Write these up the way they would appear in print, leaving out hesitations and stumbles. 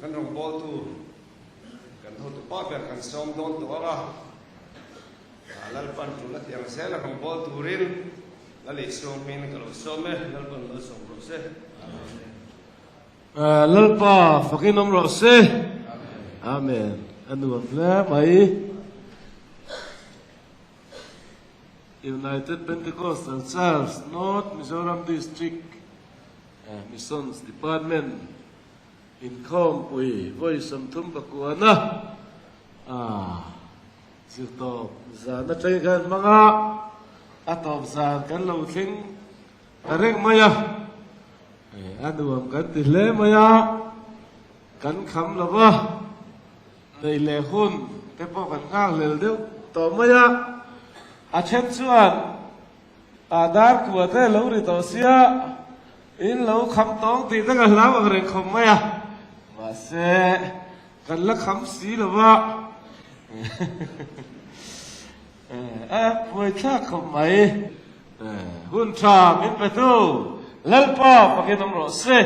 kan rong bol tu kan ho tu pa ber kan som don tu ara lal pan tu la yang sela rong bol tu rin lali som min kalau som lal pan lo som ro se lal pa fakin om ro se amen anu la mai United Pentecostal Church North Mizoram District Missions Department in Khompui voi samthum bakuana sirto zana chai gan manga atop zan kan lo thing areng maya anuam kan tile maya kan kham lawa nei le hun te po kan ngang lel deu to maya a chen chuan adar kuwa te lo ri to sia in lo kham tong ti ta ga hlaw ang reng khom maya ma se kan la kham si lawa voi tha khom mai hun tha min pe tu lal pa pakin om ro se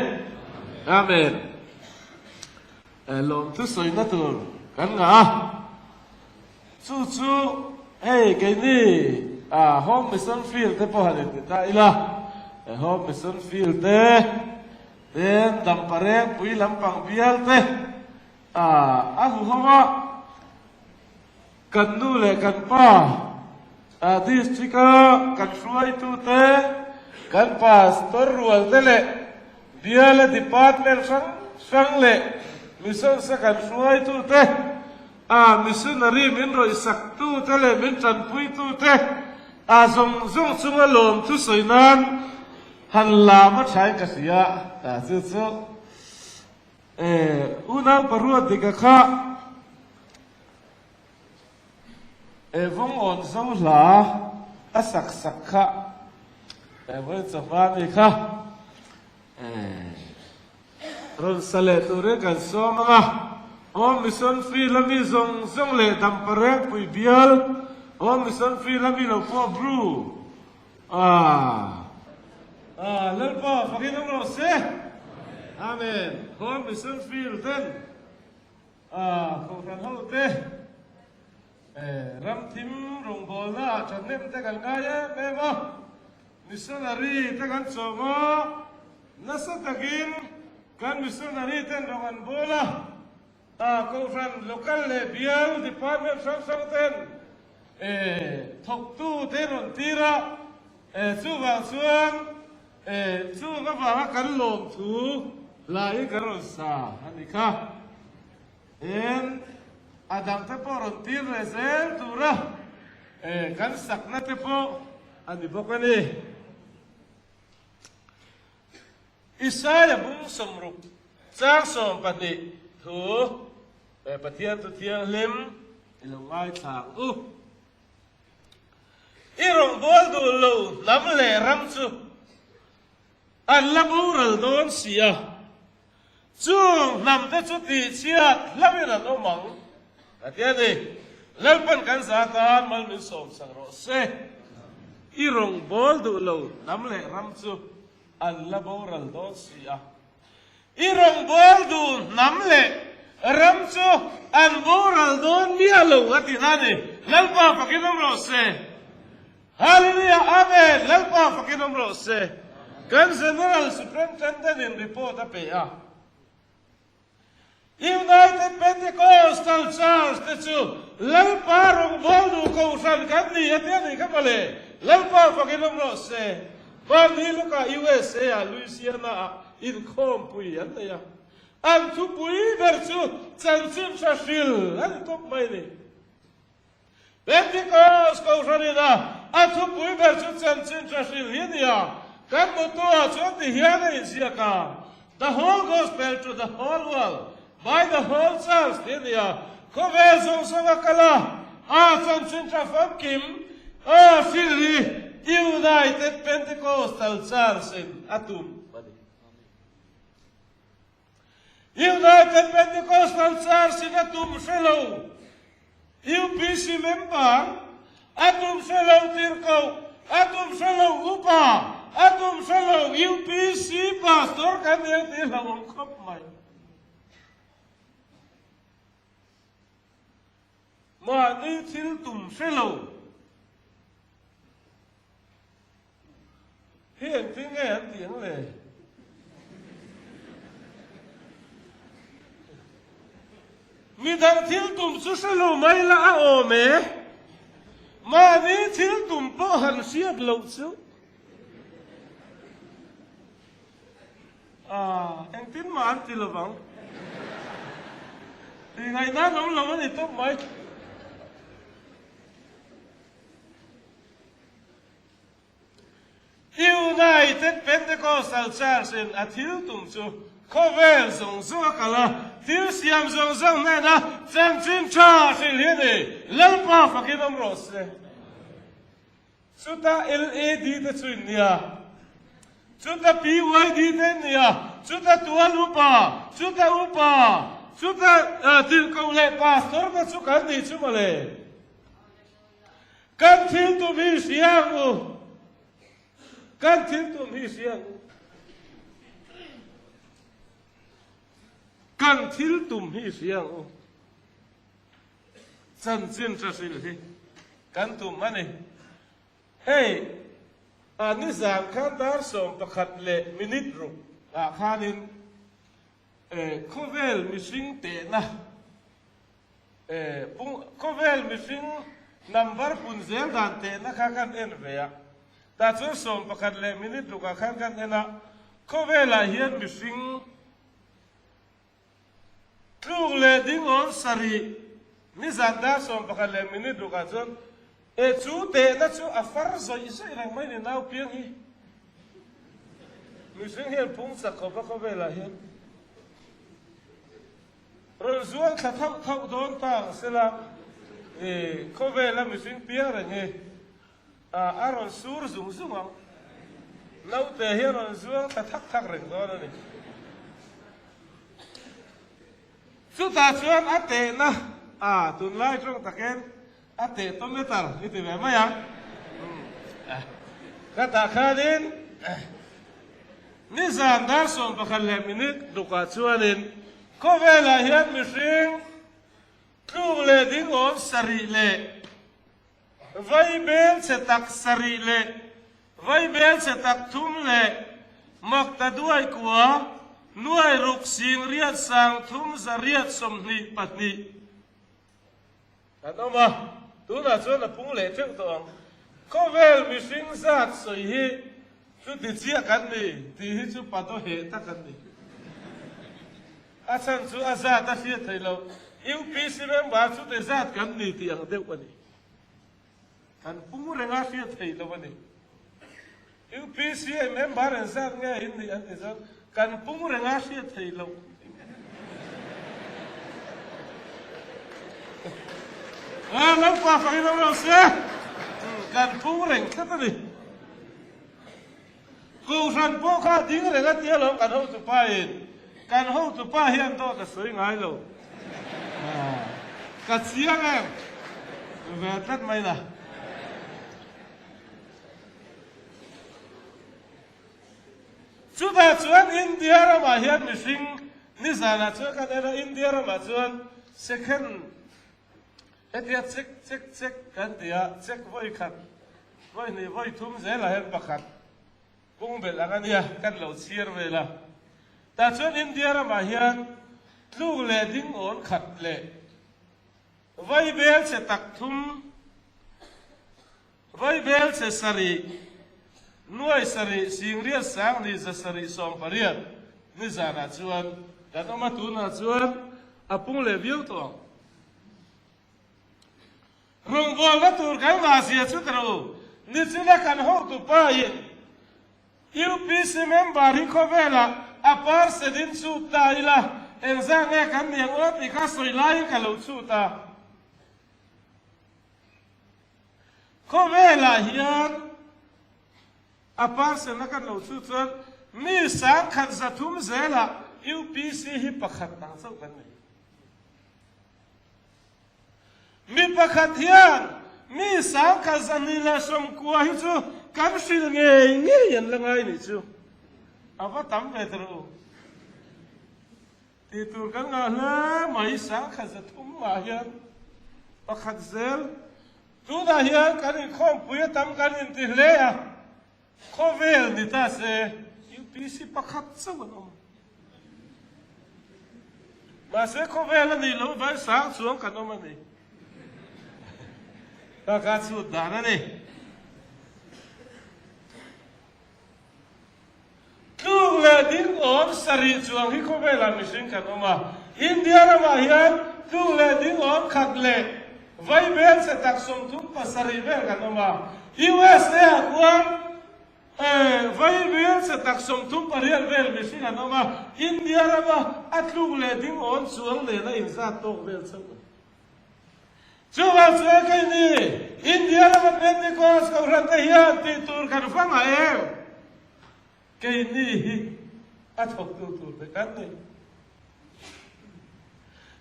amen lom tu soi na tur kan nga chu chu hey cái ni home mission field te po hanin ta ila home mission field te ten dampare pui lampang bial te hu hawa kan nu le kan pa district kan fruai tu te kan pastor rual te le bial department sang le mission sa kan fruai tu te missionary min roi sak tu te le min chan pui tu te zong chunga lom tu soinan han la ma thai ka sia chu chu una parua dika kha vong on zo la asak sak kha voi chawa mi kha ron sale tu re kan so ma Om mission field lami zong le dampare pui bial om mission field lami lo po bru lal pa fakin om lo se amen om mission field ten ko kan ho te ram thim rong bol na chan nem te kan ga ye me mo missionary te kan chongo na sa takin kan missionary ten rong an bola Kofran local le bial department sang ten thok tu te ron tira chu wa chuan chu ga wa kan lom thu lai kan ron sa ani kha en adam te po ron tir le zel tura kan sak na te po ani bokani Isaya bung somruk chang som pani thu pathian tu thiang lim ilongai thang irong bol du lo lam le ram chu an labural don sia chung nam te chu ti chiat lamina no mang pathian ni lalpan kan sa kan mal min som sang ro se irong bol du lo lam le ram chu an labural don sia irong bol du nam le ramcho an boral don mialo atinane lalpa pakinom ro se hallelujah amen lalpa pakinom ro se kan general superintendent in report ape United Pentecostal Church te chu lalpa rong bodu ko san kan ni atiani kamale lalpa pakinom ro se bani luka USA Louisiana in Khompui anaya an thu pui verchu chanchim shashil an top mai ni Pentecost ko ranina an thu pui verchu chanchim shashil hinia kan moto chon ti hiana in siaka the whole gospel to the whole world by the whole church hinia ko vezong sawakala chanchim shafam kim fili United Pentecostal Church in Atum United Pentecostal Church in Atum Fellow UPC member Atum Fellow Tirko Atum Fellow Upa Atum Fellow UPC pastor kan yang dilawang kop mai มานี่ทิลตุ่มเซโลเห็นที่ไงอันเตียงเลยมีดังทิลตุ่มสุเซโลไม่ละโอเมมานี่ทิลตุ่มป้อหันเสียบเหลาซุเอ็งติ้นมาอันติลบังยังไงนะน้องเราไม่ต้องไหมUnited Pentecostal Church in Athil Tumchu Kovel Zong Zokala Til Siam Zong Zong Nena Chan Chin Cha Khilhini Lalpa Fakinam Rose Chuta LAD the Chunia Chuta PYD the Nia Chuta Tualupa Chuta Upa Chuta Tilkole Pastor the Chukandi Chumale Kantil to be Siamuกันทิ้งตัวมีเสียงกันทิ้งตุ่มมีเสียงจันจินจะสิเลยกันตุ่มมันนี่เฮ้ยอันนี้สามขั้นตอนสองประคัดเละมินิตรุข้านินข้อเวลมิสิงเตนะปุ่งข้อเวลมิสิงนัมเบอร์ปุ่นเซลดันเตนะข้ากันเอ็นเวียแต่ส่วนสองประคัดเละมินิตรุกข้างกันเอ็นะข้อเวลาเฮียนมิสิงลูกเล่ดิ้งออนสรีมิสันดาสองประคัดเละมินิตรุกจนจูเตนะจูอัฟาร์ซอยใช่ไหมไม่เนี่ยน่าเพียงฮีมิสิงเฮียนปุ่งสักข้อเวลาเฮียนเราจวนขัดทับโดนต่างเสละข้อเวลามิสิงเพียงอะไรเงี้ยอารมณ์สูร์สุ่งเราแต่เฮียนจวนขัดทักเรื่องตัวนี้สุดท้ายจวนอัตเตนะตุนไล่ตรงตะเกียนอัตเตต้นเมตัลนี่ถือแบบไหมยังก็ตาขาดินนิสานดาร์ส่งประคันเลมินิตดูกัดชวนินข้อเวลาเฮียนมิสิงลูกเลดิ้งออนสรีเลไวเบลเสตักสรีเลไวเบลเสตักทุ่มเลมักตะด้วยกัวน่วยรุกสิงเรียดสังทุ่มจะเรียดสมนีปัตนีอันนั้นมาตัวน่ะชวนพุ่งเลเจ้าตัวข้อเวลมิสิงสัตสวยฮีชุดที่เชี่ยกันนี่ที่ฮิชุปัตโตเหตุกันนี่อาจารย์ชูอาซาตาเสียไทยเราอิวปีสิเมมบาชุดที่ซาตกันนี่ที่ยังเด็กวันนี้กันปุ่งเรื่องอาเสียไทยเราวันนี้อิวปีสิเมมบาเรื่องซาตง่ายอินดีอันที่ซากันปุ่งเรื่องอาเสียไทยเราแล้วฟ้าฟังเราเสียกันปุ่งเรื่องแค่นี้กูสันพวกข้าดิ้งเรื่องกันเดียวเรากันเขาจะไปการเข้าตัวป้าเฮียนโตก็สวยงามเลยกัดเสียงเองเวทัดไหมล่ะชุดชวนอินเดียเรามาเฮียนมิสิงนิสานะชวนกันเองอินเดียเรามาชวน second เอ็ดเดียเช็คกันเดียเช็คไว้ขัดไว้นี่ไว้ทุ่มเสียละเห็นปะขัดกุ้งเบลอะไรเนี่ยกันเราเชียร์เวลาแต่ส่วนอินเดียเรามาเห็นลูกเล่ดิ้งอ่อนขัดเล่ไว้เบลเสตักทุ่มไว้เบลเสสรีน่วยสรีสิงเรียสังนี่จะสรีสองปริยนี่จานาชวนแต่ต้องมาตูนาชวนอาปุ่งเล่วิวตัวรงบอลวัตถุกันมาเสียชุดเรานี่จะได้กันห้องตัวป้ายยูพีซีเมมบาริโคเวล่าอาปาร์สดินสุดตายละเอ็นซ่าเงกันเนียงอดอีกข้าสวยไล่กันลุสุดตาโคเวล่าเฮียนอาปาร์สนักกันลุสุดจนมีสังขัดจะทุ่มเสละยูพีซีฮิปขัดต่างสักกันเลยมีปขัดเฮียนมีสังขัดจะนิลสมกัวฮิจูกันสิลเงี้ยยันละไงนี่จูapa tambah terus tidur kan ngalah mai sang khazat mahyan pakhat zel tu da hian kan in khom puya tam kan in ti hle a khovel ni ta se UPC pakhat chawan om ma se khovel ni lo vai sang chuang kan om ani ta ka chu dan ani tlung le ding om sari chuang hi khovel an mihring kan oma India rama hian tlung le ding om khat le vai bel se tak som thum pasari vel kan oma USA akuan vai bel se tak som thum parial vel mihring kan oma India rama atlung le ding on chuang le na in za tok vel chang chuwa chuwa kai ni India rama Pentecost ko ran ta hian ti tur kan fang a em kai ni athok tur te kan ni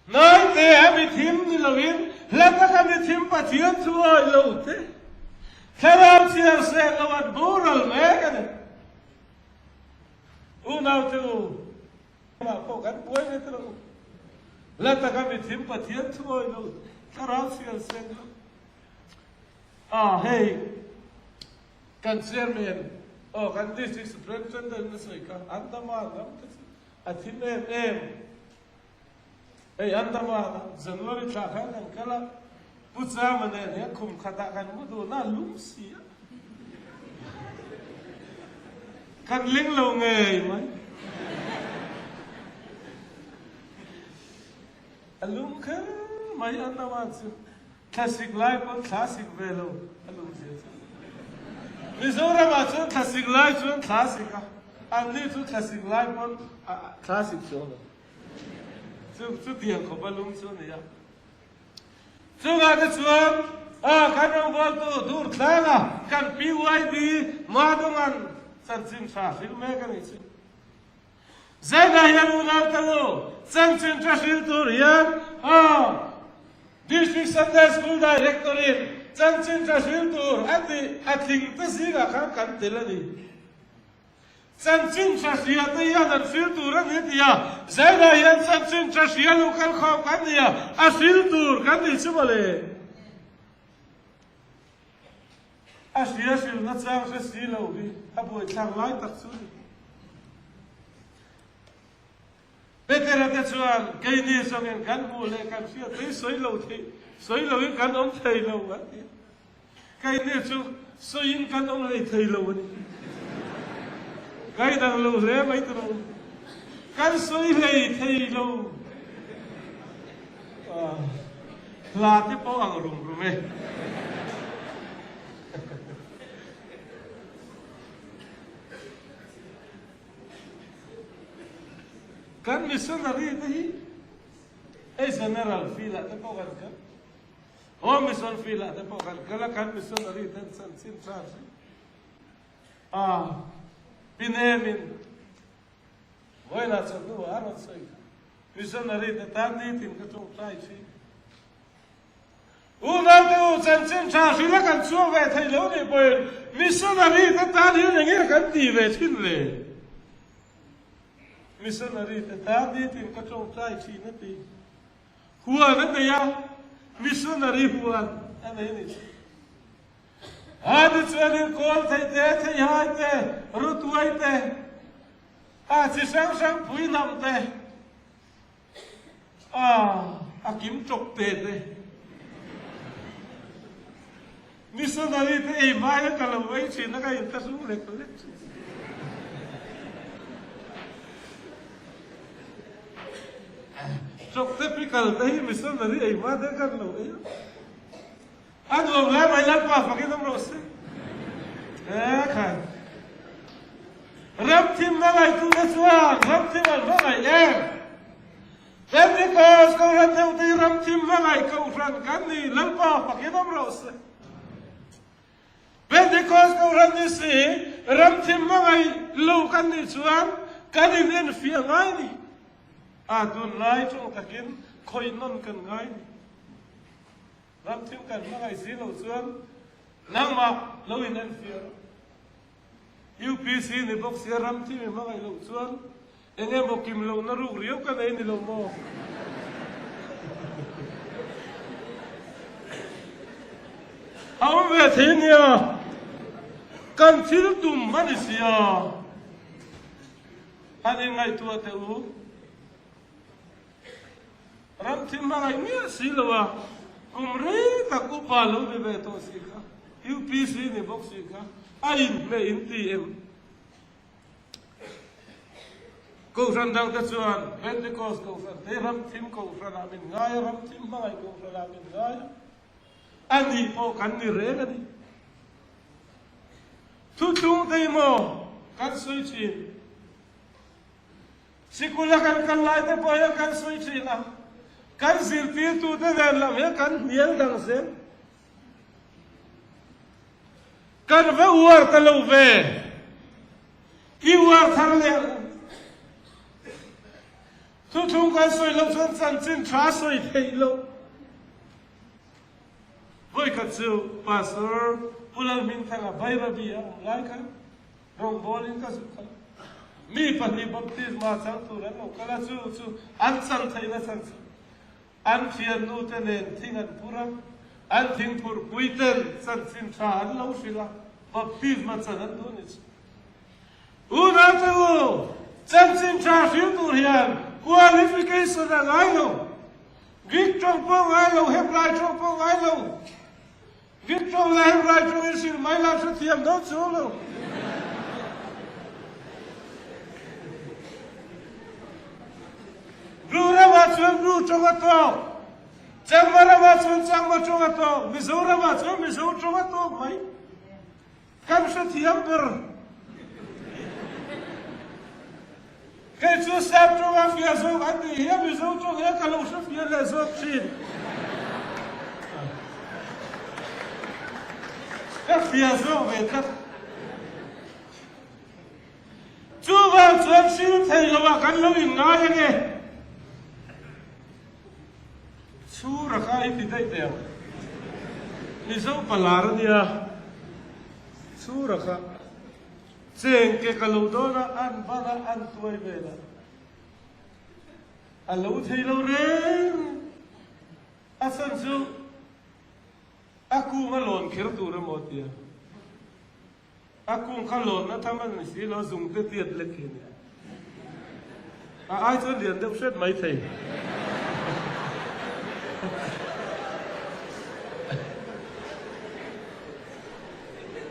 nói thế em bị thím như là biết làm các em bị thím và thiến thua lâu thế thế làm chia sẻ lâu ăn bố rồi mẹ cái này u nào chứ mà có gắn cuối với tôi làm các em bị thím và thiến thua lâu thế làm chia sẻ hey can chairman can district superintendent nó sẽ có anh ta mà lắm thím em Andamana, January Trakan and Kala, Putzaman and Yakum Katak and Muduna Lucia. Can Ling Long, a Lumka, my Andaman, classic life on classic velo. Misora Matson, classic life on classic, and little classic life on classic solo. Chú tiền của bà lung chú này chú ngà cái chuông khán ông vô tu đủ tháng cần PYD mà đông ăn chân chim sa phil mê cái này chứ dễ là hiện u nào tao chân chim sa phil tu hiện district Sunday school director chân chim sa phil tu anh thình cái gì cả khán cần tiền là gì chân chim sa phil tu ya dan phil tu ra hết ya dễ là hiện chân chim sa phil local khom cái gì phil tu cái gì chứ mà lệ phil nó trang sẽ xí lâu đi buổi trang lái tắc xuống bây giờ là cái chuyện cái này xong rồi cán bộ lại cán phía tới sới lâu thì sới lâu cái cán ông thầy lâu á cái này chú sới in cán ông lại thầy lâu đi cái đang lâu lẽ mấy tụi cán sới lại thầy lâu là cái bao ăn rùng rùng ấy kan missionary nahi general fila te pogan kan mission fila te pogan kala kan missionary ten san sin charge pinemin voila chadu aron sai missionary te tan ni tin ka chong tai chi una te u san sin charge la kan chu ve thai lo ni boy missionary te tan hi nge kan ti ve chin le missionary te ta di tin ka chong trai chi na ti huwa na te ya missionary huwa anai ni adi chani kol thai te hai te rutuai te chi sang pui nam te kim chok te missionary te ei mai ka lo wei chi na ka in ta su le ko le chok typical đấy missionary ấy mà thế kan lo ấy anh lo lại mày lát qua phải cái tấm rồi xí khai rap team nó lại tu cái xóa rap team nó lại em Pentecost câu rap theo thì rap team nó lại câu rap cái này lát qua phải cái tấm rồi xí Pentecost câu rap như xí rap team nó lại lâu cái này xóa cái này nên phía ngay đi tuần lai trong takin khoi non kan ngai ram thim kan ngai si lo chuan nang ma lo in an fia UPC ni box ya ram thim ma ngai lo chuan enge mo kim lo na ru riu kan ei ni lo mo ông về thế nhỉ cần thiếu tùm mất gì à anh ấy ngày tua tiêu ram thím mà ngày nghĩa xí lâu à cùng rê ta cũng ba lâu về to xí cả UPC này bốc xí cả ai mẹ in ti em câu phần đang tất chuan Pentecost câu phần thế ram thím câu phần là mình ngay ram thím mà ngày câu phần là mình ngay anh đi po cắn đi rê cái đi thu tung tay mò cắn suy chín sikula kan lai te po ya kan suy chín à kan zil pi tu te ven lam ya kan miel dang sen kan ve uar ta lo ve i uar thar le thu tung kan suy lo san san chin tra suy thei lo voi ka chu pastor pulang min thanga bai ra bia lai kan rong bolin ka su ka mi pahni baptisma chang tu ran no kala chu an san thai na san an thian nu te nen thing an pura an thing pur kuiten san sin tha an lo sila baptisma chan an du ni u na tu chan sin tha fiu tu hian qualification na ngai lo gik trong po ngai lo hep lai trong po ngai lo gik trong lai hep lai trong sin mai la sa thiam do chu lo Rura watsun ru chogato, changmara watsun changma chogato, misura watsun misur chogato mai. Kam sa thiam ber. Kai chu sap choga fia so ati hiam misur choga kalau sa fia le so chin. Ka fia so vetat. Chu watsun sin thei lo kan lo in ngai nge. Su rakha iti dai te ni so palar dia su rakha cheng ke kalu do na an bana an tuai ve la alo thei lo re asan su aku ngalon khir tu ra mo tia aku khalon na thaman ni si lo zung te tiat le khin ai cho liền đâu set mai thei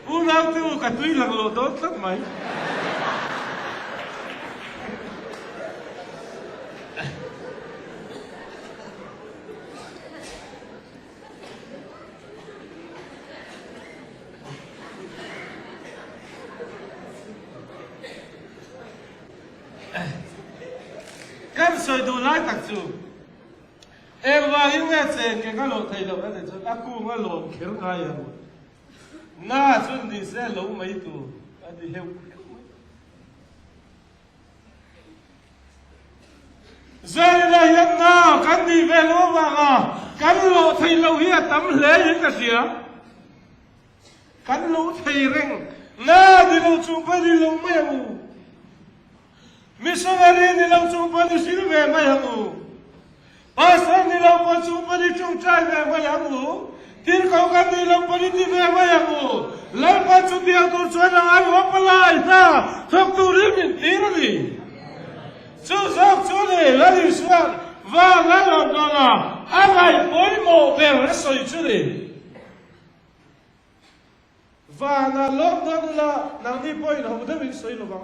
Ulang tu ka tui lang lo dot tak mai. Kan soi du lai tak chu. Em wa hin nga chen ke ka lo thei lo na chu aku nga lo khir nga ya. Na chun di se lo mai tu adi heu zai la hian na kan di ve lo wa ga kan lo thei lo hi tam hle hi ka sia kan lo thei reng na di lo chung pa di lo mai mu missionary ni lo chung pa di sil ve mai mu pastor ni lo pa chung pa di chung chai ve mai mu tin kau kan di lo pa di ve mai mu Lalpa chutia tu chuana ai hopalai na thok tu ri min tirali chu zok chu le lali suan va la lo dona ai poi mo ber soi chu le va na lo dona la nang ni poi no de min soi lo ba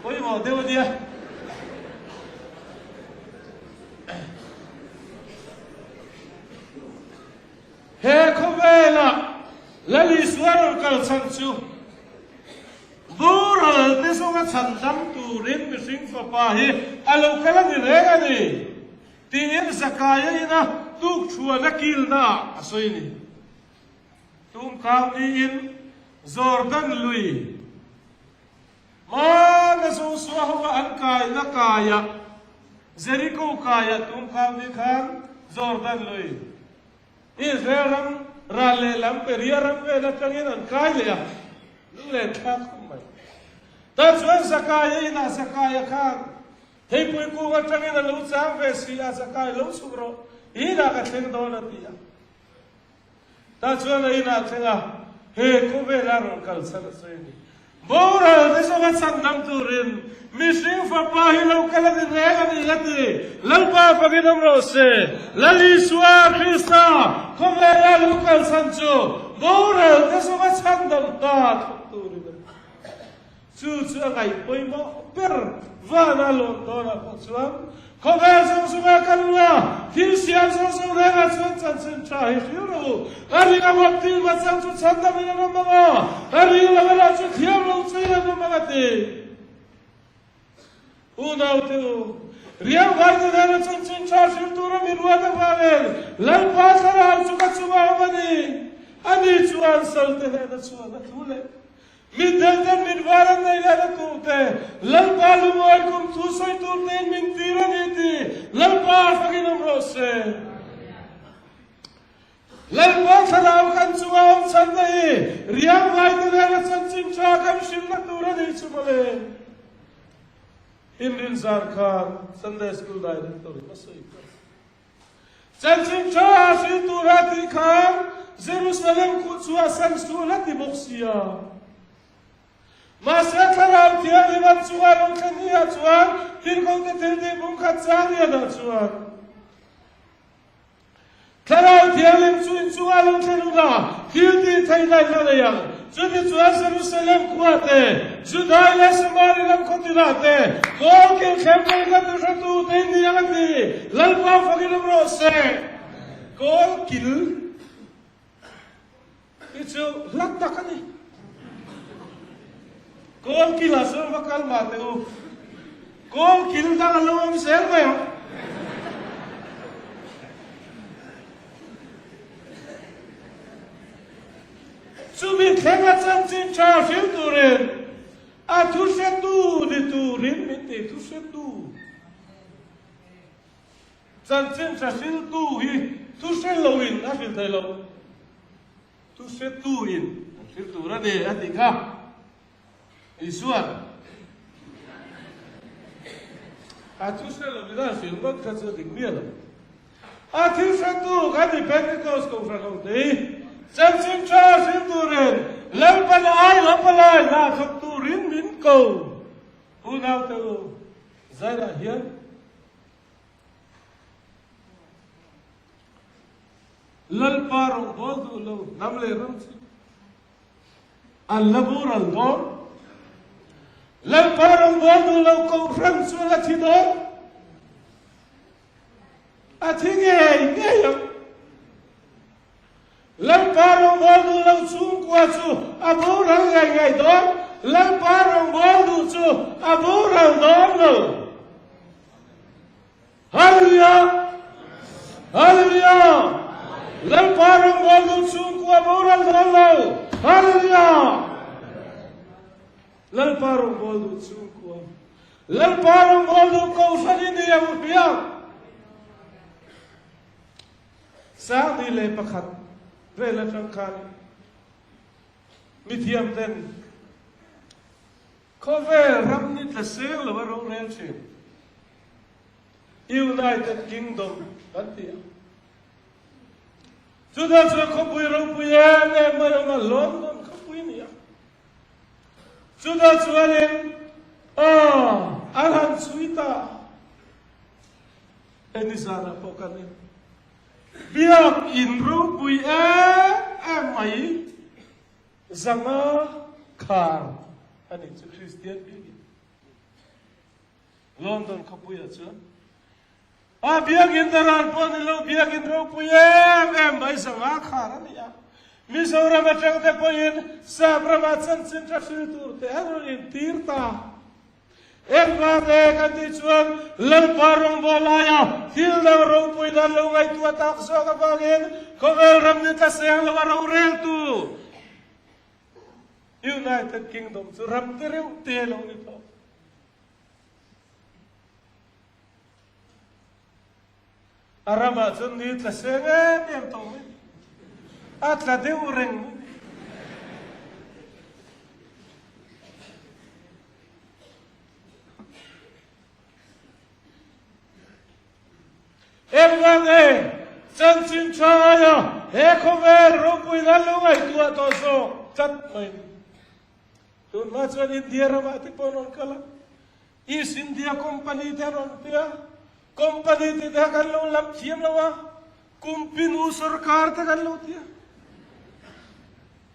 poi mo de dia he khovela lali suar kal chan chu bural te so ga chan dam tu rin mi sing fa pa hi alo kala ni re ga ni tin zakaya ina tuk chua na kil na asoi ni tum kaw ni in Jordan lui ma na so so wa an kai na kaya Jericho kaya tum kaw ni khan Jordan lui Israel rale lam peria ram ve la changin an kai le lu le thak mai ta chuan Zakaya ina Zakaya khan hei pui ku nga tangin a lo chang ve si a Zakaya lo sugro ina ka thleng do na tia ta chuan ina thlenga he ku ve la ron kal san ni bora de so va sang nam turin mi sing fa pa hi lo kala de rega ni lati lalpa paginam ro se lali suwa Krista ku ve la lo kal san chu bora de so va sang nam ta turin chu ngai poi mo per va na lo do na ko chuan ko ve so so ma kalwa thil siam so so re ga chuan chan chen cha hi ro ari ga mo til ma chang chu chan da mi na ma ga ari la ga chu thiam lo chei na ma ga te u na te u riam ga de na chan chen cha shi tu ra mi ruwa da va le lal pa sa ra chu ka chu ma ma ni ani chuan sal te na chuan na tu le min delten min varan nei la kurte lal palu moi kum thu soi turte min tira niti lal pa faginam rose lal pa thalam kan chuam chan nei riam vai de la chan chin cha kam shil na tura nei chumale Indin Sarkar Sunday School Director masoi chan chin cha shil tura ti khan Jerusalem ku chua sang sula ti boxia Masa tharau tia di ban chuan ong khania chuan tin kong te tel di bung khat chang ya da chuan tharau tia lim chuin chuan ong thelu na thil di thai lai la le yang chu di chuan Jerusalem kuate Judai la Samari lam khotina te kol ke khem nei ka tu tu te ni yang ni lal pa fagilam ro se kol kil itu lak takani Kol kila so bakal mate u. Kol kil da lo am ser me. Sumi khenga chan chin cha fil turen. A tu se tu de tu rin me te tu se tu. Chan chin cha fil tu hi tu se lo in a fil thai lo. Tu se tu in. Fil tu ra de atika. Isuan. Atusha lo vida film got katsa ding miela. Atusha tu gadi Pentecost ko fragong te. Samsim cha sim turen. Lampalai la khap turin min ko. Unau te zara hian. Lal parong bodu lo namle ramsi. Al labur al gor. Lal parang bodu lo ko frang suala tidor atinge ngeyo lal parang bodu lo chung kwa chu aburang ngai dor lal parang bodu chu aburang dor lo hallelujah hallelujah lal parang bodu chung kwa aburang dor lo hallelujah Lal parang boldu chungkua. Lal parang boldu kau salini yang biang. Sa ni le pakhat. Vela tangkani. Mithiam ten. Kove ramni tasel lo warong relchin. United Kingdom kantia. Sudah kopui rupuyan mayoma London kopui niya. Sudah chuanin alan suita enisana pokanin biak inru pui mai zanga kar ani chu Christian bi London kapuya chu biak indaran pon lo biak inru pui mai zanga kar ani ya Mizoram atang te poin sabrama chan chin tra filtur te aroin tirta ekba te kanti chuan lal parong bolaya fil da ro pui da lo ngai tu tak so ka bagin kovel ram ni ta seng lo ro rel tu United Kingdom chu ram te reu te lo ni to arama chun ni ta seng em to Atla de ureng. vang chân chín cha ya không về rong pui na lu ngai tua to so chat mai tun ma chuan India rawa ti ponon kala East India Company te ron pia company ti da kan lo lam thiam lawa kumpinu sarkar te kan lo tia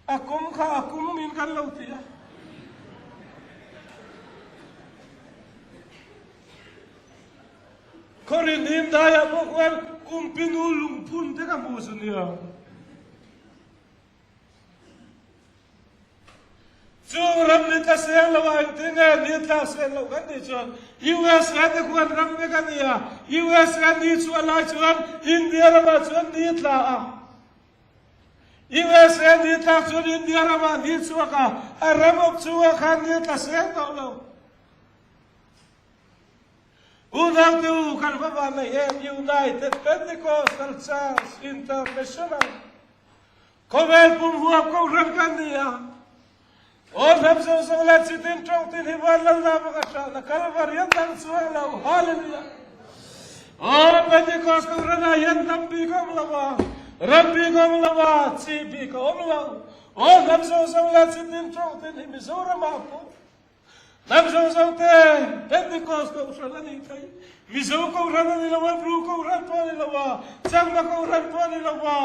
akum min kan lo tia korin him daya bokwan kumpinu lumpun te kan musunia Chung ram ni ta sen lo ai tinga ni ta sen lo kan ni chuan US kan ni kwan ram me kan ya US kan ni chuan la chuan India ram chuan ni tla a US kan ni ta chuan India ram ni chuan ka ram op chuan kan ni ta sen to lo Unang tu kan ba na United Pentecostal Church International Kovel pun huap ko ram kan ni ya और हम सब लग चितिन चौथिन ही वाला ना बकशा ना कल वरियन तंग सुला हालेलुया और पेंटिकोस को रना यन तंबी को मलवा रब्बी को मलवा चीबी को मलवा और हम सब लग चितिन चौथिन ही मिजोरम आपको हम सब ते पेंटिकोस को रना नहीं थी मिजो को रना नहीं लवा ब्रू को रन पानी लवा चंगा को रन पानी लवा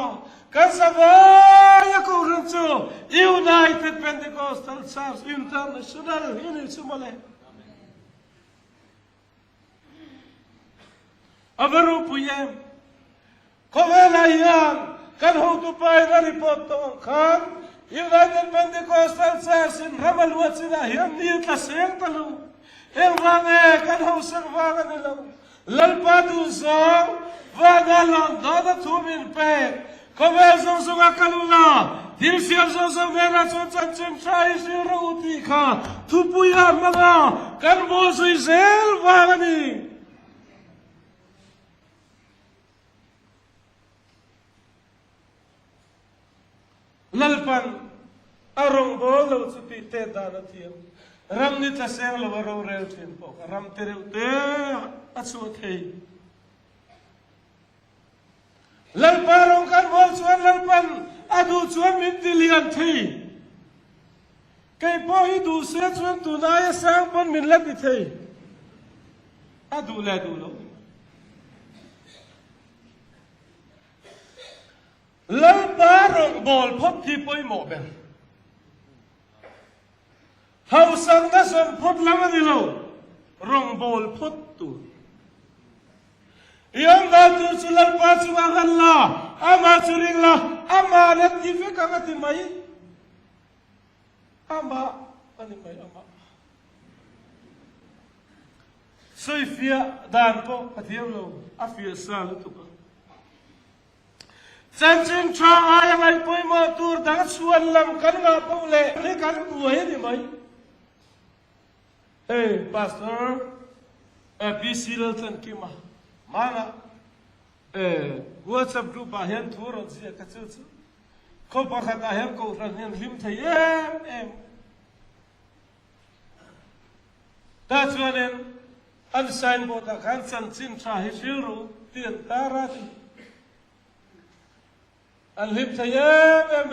Kasavaya ko rancho United Pentecostal Church International ini sumale. Abaru puye Kovela yan kan ho tu pai na report to kan United Pentecostal Church in Ramalwat sila yan ni ta sen talu Elwane kan ho servaga nila lalpadu sa vagalon da tumin pe Kovel zonga kalula, dilsiam zonga mera chon chai zero utika, tupuya mga karboso izel vagani. Lalpan arong bolo suti te danatiam, ram ni taseng lawaro rel tempo, ram tereu te atsuatei. Lalparong kan bol chuan lalpan adu chuan min tilian thei kai po hi du se chuan tu na sang pon min lat thei adu la du lo lalparong bol phot thi poi mo ben hau sang na son phot lam ani lo rong bol phot tu Yang gatu sulal pasu Allah, ama suringlah, ama net ife kagati mai, ama ani mai ama. Soifia dan po patiam lo, afia sal tu ko. Sanchin cha ayam ay poi matur dah suan lam kan nga pole, ni kan buai ni mai. Hey pastor, bisil tan kima. Mana WhatsApp group ahian thuron sia ka chu chu ko pakhat ahian ko ran hian lim thei em ta chuanen an sign board a kan chan chin tha hi siru tien tarati an lim thei em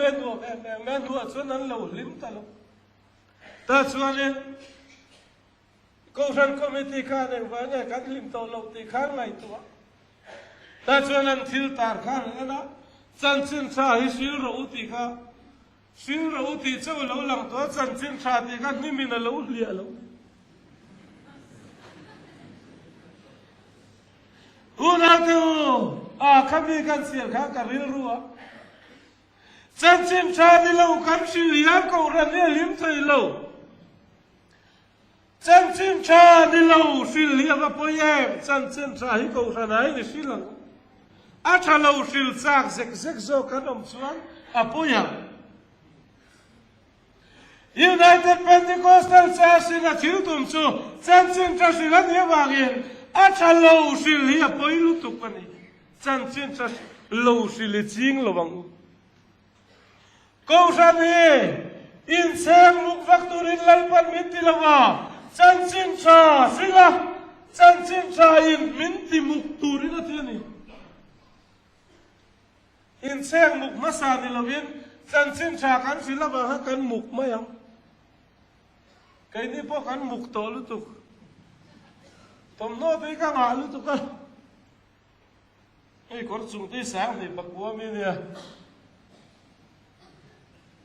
du chuan an lo lim ta lo ta chuanen ko ran committee kan en wa ne kan lim to lo ti khang ngai tua ta chuan an thil tar khan ana chan chin tha hi sil ro ti kha sil ro ti chau lo lang to chan chin tha ti kha ni min lo lia lo una tu a kami kan sil kha ka ril ruwa chan chin tha ni lo kan sil ya ko ran ne lim thei lo Chan chin cha ni lo sil lia va poyem chan chin cha hi ko ranai ni silang a cha lo sil sak zek zo kanom chuan a poyam United Pentecostal Church in a childum chu chan chin cha sil ni wangin a cha lo sil lia poilu tu pani chan chin cha lo sil ching lo wang ko rani in sem muk factory lalpan mitilawa Chan chin cha sila chan chin cha in minti mukturi na tiani in xem mục mà sa ni lovin chân xin cha kan sila ba kan mục mai ang cái ni po kan mục to lu tu tom no te ka nga lu tu ka ei kor chung te sang ni pakwa mi ne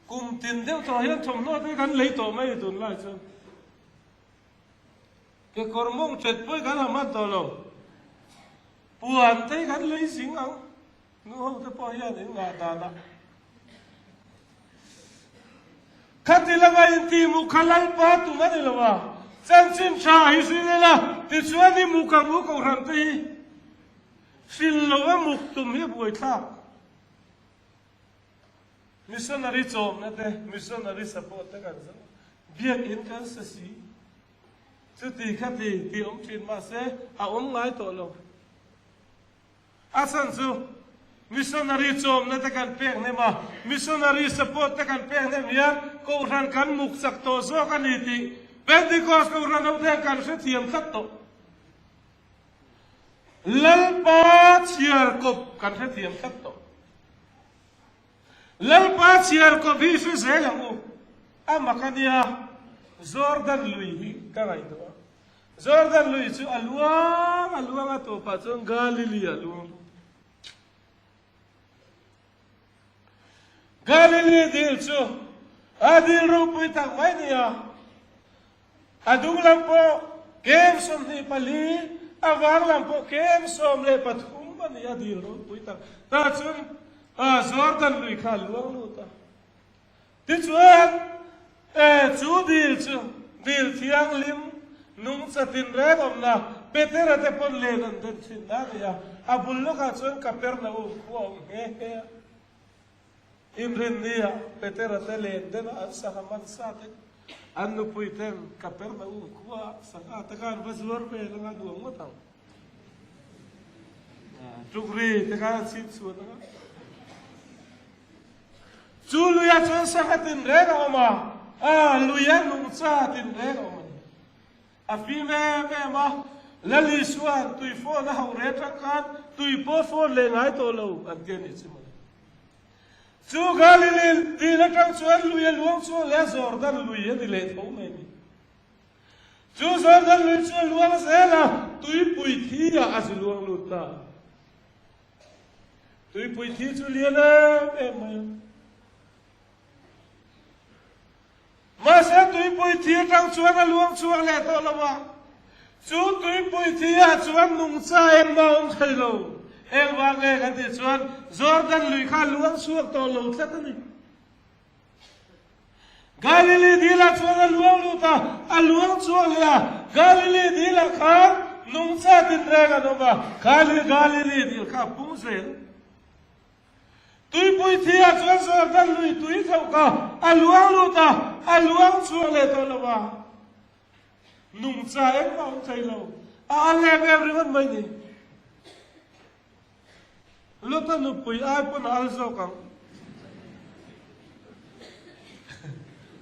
kum tin deu to hian tom no te kan lei to mai tun lai chu cái kor mong chet poi kan ha to lo puan te kan lei sing ang nu ho te po hian ni nga ta na khatilawa inti mukhalal pa tu mani lawa chanchin cha hi sinela ti chuani mukamu ko ran ti sillowa muktum hi boi tha missionary chom na te missionary support te kan sa biak in kan sa si chu ti khati ti om chin ma se a om ngai to lo asan chu missionary chom na te kan pek ne ma missionary support te kan pek ne mia ko ran kan muk sak to zo kan ni ti Pentecost ko ran au te kan se thiam khat to lalpa chiar kop kan se thiam khat to lalpa chiar kop hi se se langu amakania Jordan lui hi ka ngai to Jordan lui chu aluang to pa chong Galilee aluang Galilee dil chu adil ro pui tak mai nia adung lampo kem som ni pali awang lampo kem som le pathum ban ya dil ro pui tak ta chun Jordan lui kha luang lu ta ti chuan chu dil thiang lim nung chatin re dom na petera te pon le nan den chin da ya abul lo ka chun Capernaum ko he imrin dia petera te le den an sahaman sa te an nu puiten Capernaum ko sanga ta kan bazlor pe la duang ma tang tukri te ka sin su na chu luya chon sakatin re na ma luya nung cha tin re na ma a fi me ma lali suan tui fo na hau re ta kan tui po fo le ngai to lo an gen ni chima chu Galilee ti la tang chuan luya luang chu le Jordan luya di le tho me ni chu Jordan luya chu luang se la tui pui thi ya as luang lu ta tui pui thi chu le la ma mà sẽ tụi bùi thiê trong chuan là luông chuan lẹ to là mà chú tụi bùi thiê chuan nung cha em bao ông thầy lâu em vang nghe cái gì chuan Jordan lùi kha luông chuan to lâu thế này Galilee đi là chuan là luông lu ta luông chuan là Galilee đi là kha nung cha tin ra cái đó mà Galilee đi kha bung sen tụi bùi thiê chuan Jordan lùi tụi thâu cả luông lu ta aluang chuang le to lawa nung cha em bao thai lo alem everyone mai ni lota nu pui ai pun alzo kang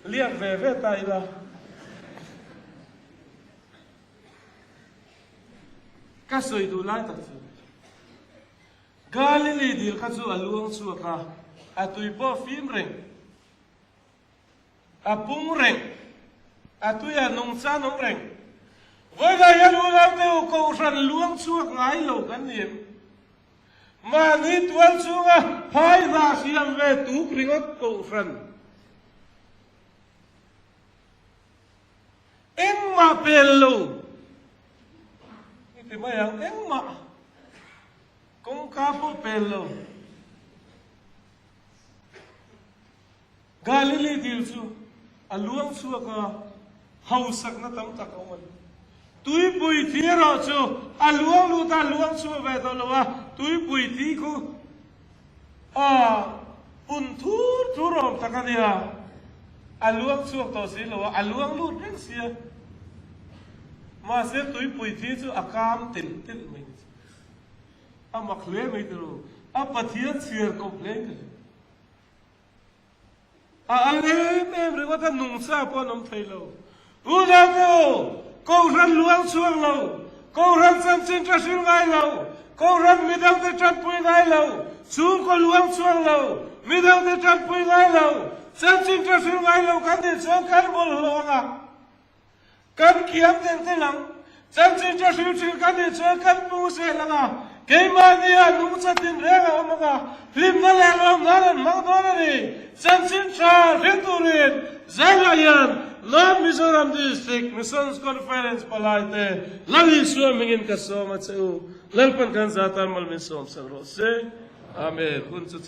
liak ve tai la ka soi du lai ta chu Galilee dil ka chu aluang chu ka atui po phim reng apung reng atuya nung cha nung reng với ga yan u la te ko ran luang chuak ngai lo kan nim ma ni tual chunga phai ra siam ve tu kringot ko ran eng ma pelo iti ma yang eng ma kong ka po pelo Galilee dil chu aluang chu ka hausak na tam tak oman tui pui thi ro chu aluang lu ta luang chu ve to lawa tui pui thi ku pun thu rom takania aluang chu to si lawa aluang lu reng sia ma se tui pui thi chu akam tin mai amak le mai tro apathian sier complain alem em ri wata nung sa po nom thai lo u da ko ran luang chuang lo ko ran san chin tra sil ngai lo ko ran mi dang te chan pui ngai lo chú có luang chuang lâu mi đâu để trăng pui ngay lâu chân chính cho phiêu ngay lâu cắn để cho cắn bol lo à cắn kiếm đến thế lắm chân chính cho phiêu cắn để cho cắn bu se là à cái mà đi à nung sát tin rèn à mà cả phim nó là làm nó là mang đó là đi chân chính cho phiêu tu liền giải là yan Lord Mizoram District Missions Conference palaite lagi swimming in kasoma cheu lalpan kan zatan mal min som sang ro se amen hun chu